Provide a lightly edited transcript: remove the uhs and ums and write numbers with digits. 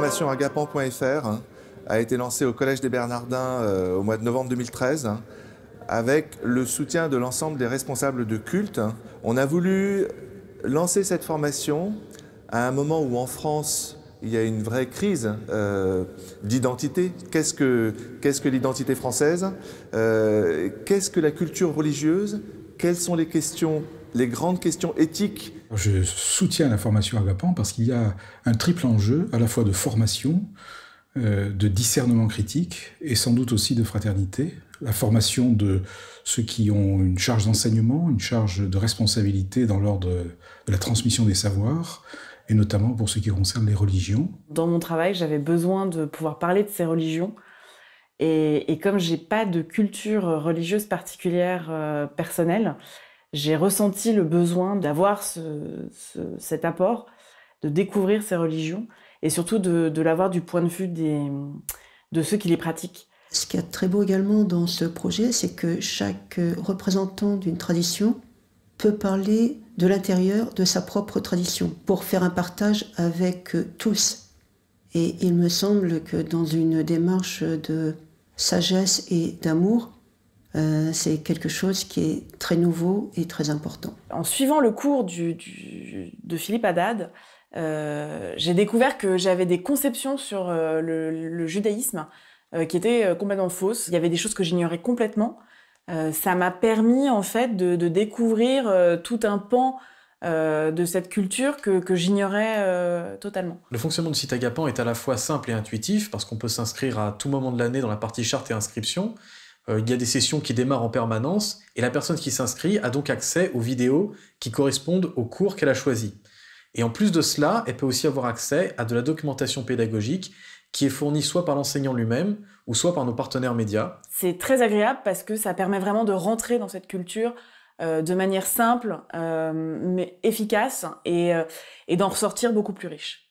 formation agapan.fr a été lancée au Collège des Bernardins au mois de novembre 2013 avec le soutien de l'ensemble des responsables de culte. On a voulu lancer cette formation à un moment où en France, il y a une vraie crise d'identité. Qu'est-ce que l'identité française? Qu'est-ce que la culture religieuse? Quelles sont les questions, les grandes questions éthiques? Je soutiens la formation Agapan parce qu'il y a un triple enjeu, à la fois de formation, de discernement critique et sans doute aussi de fraternité. La formation de ceux qui ont une charge d'enseignement, une charge de responsabilité dans l'ordre de la transmission des savoirs, et notamment pour ce qui concerne les religions. Dans mon travail, j'avais besoin de pouvoir parler de ces religions. Et comme j'ai pas de culture religieuse particulière personnelle, j'ai ressenti le besoin d'avoir cet apport, de découvrir ces religions, et surtout de l'avoir du point de vue de ceux qui les pratiquent. Ce qui est très beau également dans ce projet, c'est que chaque représentant d'une tradition peut parler de l'intérieur de sa propre tradition pour faire un partage avec tous. Et il me semble que dans une démarche de sagesse et d'amour, c'est quelque chose qui est très nouveau et très important. En suivant le cours de Philippe Haddad, j'ai découvert que j'avais des conceptions sur le judaïsme qui étaient complètement fausses. Il y avait des choses que j'ignorais complètement. Ça m'a permis en fait de découvrir tout un pan de cette culture que j'ignorais totalement. Le fonctionnement du site Agapan est à la fois simple et intuitif parce qu'on peut s'inscrire à tout moment de l'année dans la partie charte et inscription. Il y a des sessions qui démarrent en permanence et la personne qui s'inscrit a donc accès aux vidéos qui correspondent au cours qu'elle a choisi. Et en plus de cela, elle peut aussi avoir accès à de la documentation pédagogique qui est fournie soit par l'enseignant lui-même ou soit par nos partenaires médias. C'est très agréable parce que ça permet vraiment de rentrer dans cette culture de manière simple mais efficace et d'en ressortir beaucoup plus riche.